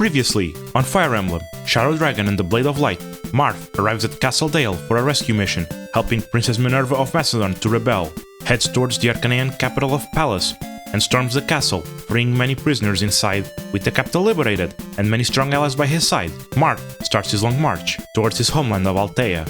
Previously, on Fire Emblem, Shadow Dragon and the Blade of Light, Marth arrives at Castle Dale for a rescue mission, helping Princess Minerva of Macedon to rebel, heads towards the Archanean capital of Pallas, and storms the castle, freeing many prisoners inside. With the capital liberated and many strong allies by his side, Marth starts his long march towards his homeland of Altea.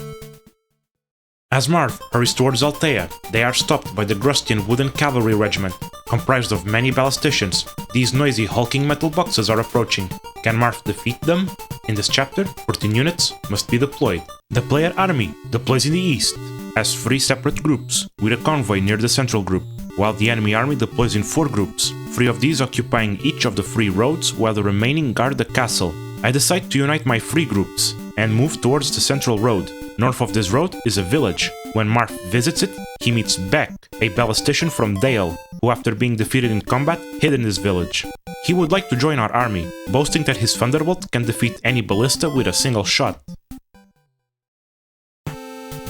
As Marth hurries towards Altea, they are stopped by the Grustian Wooden Cavalry Regiment. Comprised of many ballisticians, these noisy hulking metal boxes are approaching. Can Marth defeat them? In this chapter, 14 units must be deployed. The player army deploys in the east, as 3 separate groups, with a convoy near the central group, while the enemy army deploys in 4 groups, 3 of these occupying each of the 3 roads while the remaining guard the castle. I decide to unite my 3 groups and move towards the central road. North of this road is a village. When Marth visits it, he meets Beck, a ballistician from Dale, who after being defeated in combat, hid in this village. He would like to join our army, boasting that his Thunderbolt can defeat any ballista with a single shot.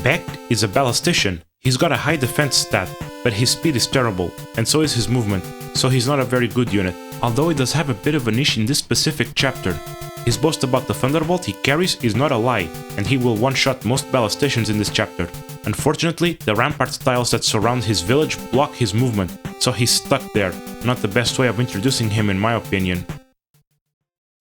Beck is a ballistician. He's got a high defense stat, but his speed is terrible, and so is his movement, so he's not a very good unit, although he does have a bit of a niche in this specific chapter. His boast about the Thunderbolt he carries is not a lie, and he will one-shot most ballisticians in this chapter. Unfortunately, the rampart tiles that surround his village block his movement, so he's stuck there, not the best way of introducing him in my opinion.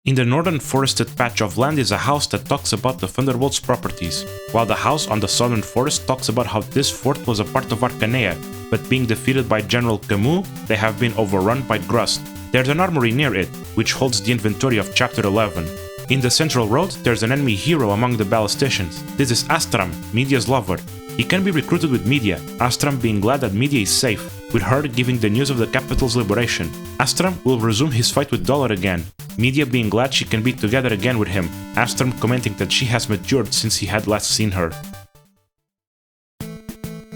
In the northern forested patch of land is a house that talks about the Thunderbolt's properties, while the house on the southern forest talks about how this fort was a part of Archanea, but being defeated by General Camus, they have been overrun by Grust. There's an armory near it, which holds the inventory of chapter 11. In the central road, there's an enemy hero among the ballisticians. This is Astram, Media's lover. He can be recruited with Media, Astram being glad that Media is safe, with her giving the news of the capital's liberation. Astram will resume his fight with Dollar again, Media being glad she can be together again with him, Astram commenting that she has matured since he had last seen her.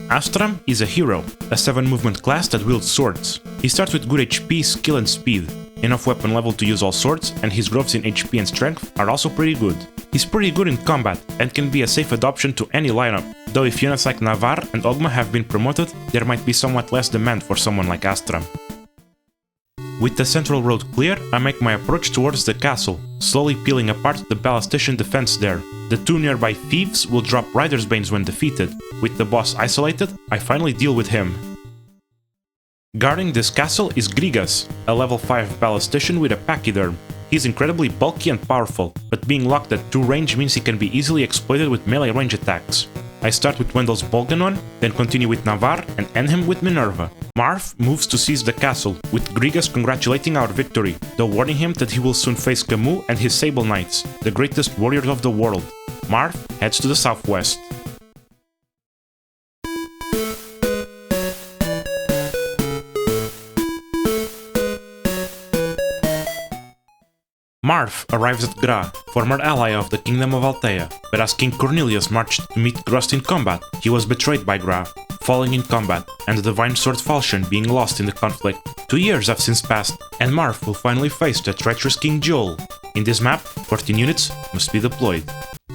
Astram is a hero, a 7 movement class that wields swords. He starts with good HP, skill and speed, enough weapon level to use all swords, and his growths in HP and strength are also pretty good. He's pretty good in combat, and can be a safe adoption to any lineup, though if units like Navarre and Ogma have been promoted, there might be somewhat less demand for someone like Astram. With the central road clear, I make my approach towards the castle, slowly peeling apart the ballistician defense there. The 2 nearby thieves will drop Rider's Banes when defeated. With the boss isolated, I finally deal with him. Guarding this castle is Grigas, a level 5 ballistician with a pachyderm. He's incredibly bulky and powerful, but being locked at 2 range means he can be easily exploited with melee range attacks. I start with Wendell's Bolganon, then continue with Navarre and end him with Minerva. Marth moves to seize the castle, with Grigas congratulating our victory, though warning him that he will soon face Camus and his Sable Knights, the greatest warriors of the world. Marth heads to the southwest. Marth arrives at Gra, former ally of the Kingdom of Altea, but as King Cornelius marched to meet Grust in combat, he was betrayed by Gra, falling in combat, and the divine sword Falchion being lost in the conflict. 2 years have since passed, and Marth will finally face the treacherous King Jiol. In this map, 14 units must be deployed.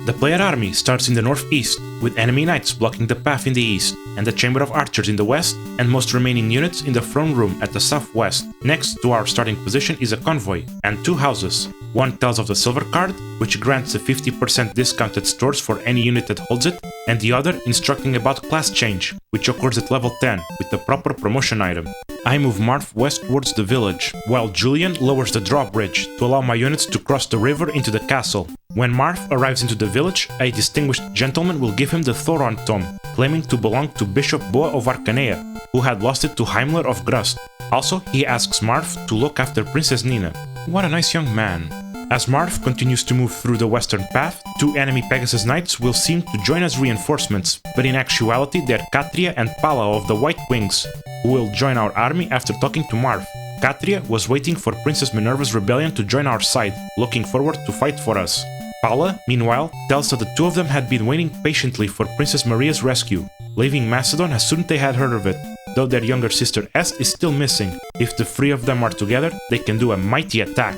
The player army starts in the northeast, with enemy knights blocking the path in the east, and the chamber of archers in the west, and most remaining units in the throne room at the southwest. Next to our starting position is a convoy, and 2 houses. One tells of the silver card, which grants a 50% discount at stores for any unit that holds it, and the other instructing about class change, which occurs at level 10, with the proper promotion item. I move Marth west towards the village, while Julian lowers the drawbridge to allow my units to cross the river into the castle. When Marth arrives into the village, a distinguished gentleman will give him the Thoron Tome, claiming to belong to Bishop Boa of Archanea, who had lost it to Heimler of Grust. Also, he asks Marth to look after Princess Nina. What a nice young man. As Marth continues to move through the western path, 2 enemy Pegasus Knights will seem to join as reinforcements, but in actuality they're Katria and Pala of the White Wings, who will join our army after talking to Marth. Katria was waiting for Princess Minerva's rebellion to join our side, looking forward to fight for us. Pala, meanwhile, tells that the 2 of them had been waiting patiently for Princess Maria's rescue, leaving Macedon as soon as they had heard of it, though their younger sister Est is still missing. If the 3 of them are together, they can do a mighty attack.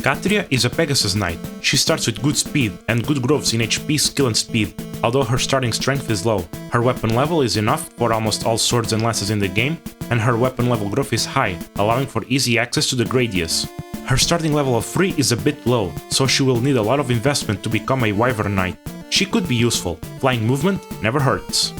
Katria is a Pegasus Knight. She starts with good speed and good growths in HP, skill and speed, although her starting strength is low. Her weapon level is enough for almost all swords and lances in the game, and her weapon level growth is high, allowing for easy access to the Gradius. Her starting level of 3 is a bit low, so she will need a lot of investment to become a Wyvern Knight. She could be useful, flying movement never hurts.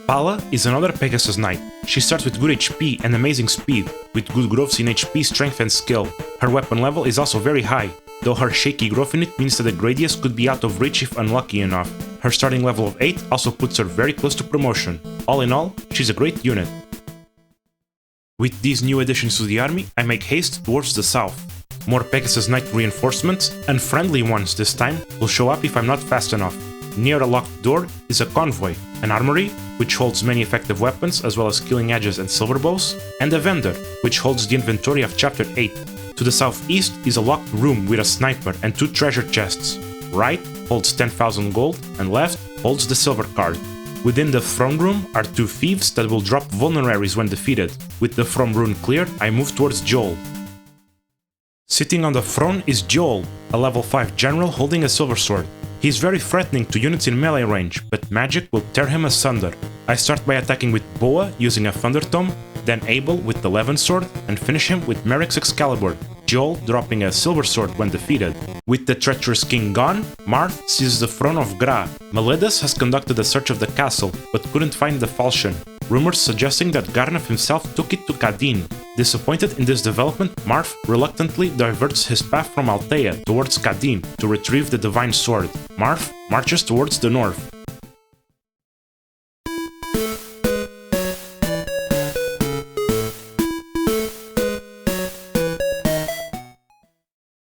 Pala is another Pegasus Knight. She starts with good HP and amazing speed, with good growths in HP, strength and skill. Her weapon level is also very high, though her shaky growth in it means that the Gradius could be out of reach if unlucky enough. Her starting level of 8 also puts her very close to promotion. All in all, she's a great unit. With these new additions to the army, I make haste towards the south. More Pegasus Knight reinforcements, and friendly ones this time, will show up if I'm not fast enough. Near a locked door is a convoy, an armory, which holds many effective weapons as well as killing edges and silver bows, and a vendor, which holds the inventory of chapter 8. To the southeast is a locked room with a sniper and 2 treasure chests. Right holds 10,000 gold, and left holds the silver card. Within the throne room are 2 thieves that will drop vulneraries when defeated. With the throne room cleared, I move towards Jiol. Sitting on the throne is Jiol, a level 5 general holding a silver sword. He is very threatening to units in melee range, but magic will tear him asunder. I start by attacking with Boa using a Thunder Tome, then Abel with the Levin sword, and finish him with Merrick's Excalibur, Jiol dropping a silver sword when defeated. With the treacherous king gone, Marth seizes the throne of Gra. Meledas has conducted a search of the castle, but couldn't find the Falchion. Rumors suggesting that Garnef himself took it to Khadein. Disappointed in this development, Marth reluctantly diverts his path from Altea towards Khadein to retrieve the Divine Sword. Marth marches towards the north.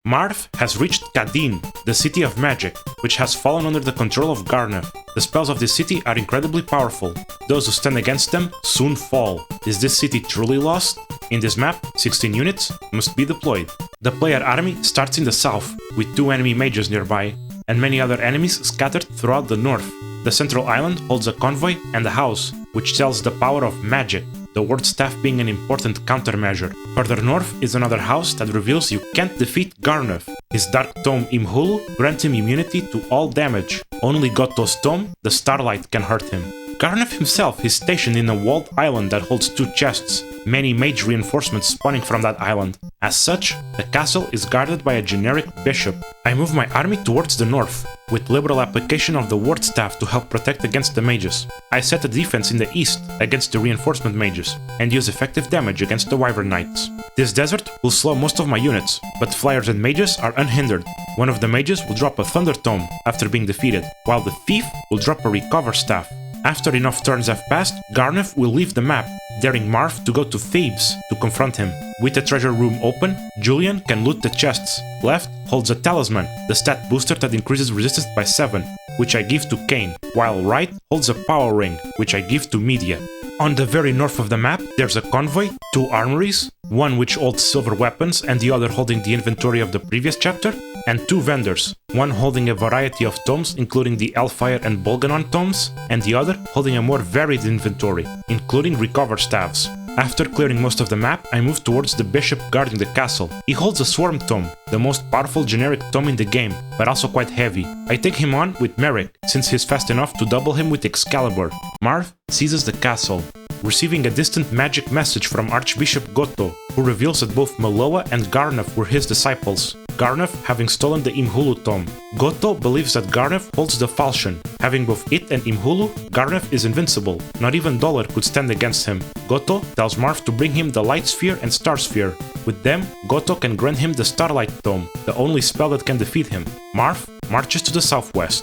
Marth has reached Khadein, the city of magic, which has fallen under the control of Garnef. The spells of this city are incredibly powerful. Those who stand against them soon fall. Is this city truly lost? In this map, 16 units must be deployed. The player army starts in the south, with 2 enemy mages nearby, and many other enemies scattered throughout the north. The central island holds a convoy and a house, which tells the power of magic, the ward staff being an important countermeasure. Further north is another house that reveals you can't defeat Garnef. His Dark Tome Imhulu grants him immunity to all damage. Only Goto's Tome, the Starlight, can hurt him. Garnef himself is stationed in a walled island that holds 2 chests, many mage reinforcements spawning from that island. As such, the castle is guarded by a generic bishop. I move my army towards the north, with liberal application of the ward staff to help protect against the mages. I set a defense in the east against the reinforcement mages, and use effective damage against the Wyvern Knights. This desert will slow most of my units, but flyers and mages are unhindered. One of the mages will drop a Thunder Tome after being defeated, while the thief will drop a Recover Staff. After enough turns have passed, Garnef will leave the map, daring Marth to go to Thebes to confront him. With the treasure room open, Julian can loot the chests. Left holds a talisman, the stat booster that increases resistance by 7, which I give to Cain, while right holds a power ring, which I give to Media. On the very north of the map, there's a convoy, 2 armories, one which holds silver weapons and the other holding the inventory of the previous chapter, and 2 vendors, one holding a variety of tomes including the Hellfire and Bolganon tomes, and the other holding a more varied inventory, including Recover Staffs. After clearing most of the map, I move towards the bishop guarding the castle. He holds a Swarm Tome, the most powerful generic tome in the game, but also quite heavy. I take him on with Merrick, since he's fast enough to double him with Excalibur. Marth seizes the castle, receiving a distant magic message from Archbishop Goto, who reveals that both Meloa and Garnef were his disciples, Garnef having stolen the Imhulu Tome. Goto believes that Garnef holds the Falchion. Having both it and Imhulu, Garnef is invincible. Not even Dollar could stand against him. Goto tells Marth to bring him the Light Sphere and Star Sphere. With them, Goto can grant him the Starlight Tome, the only spell that can defeat him. Marth marches to the southwest.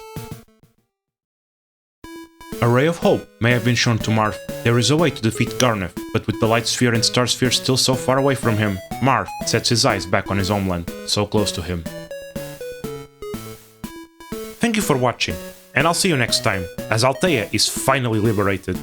A ray of hope may have been shown to Marth. There is a way to defeat Garnef, but with the Light Sphere and Star Sphere still so far away from him, Marth sets his eyes back on his homeland, so close to him. Thank you for watching, and I'll see you next time, as Altea is finally liberated.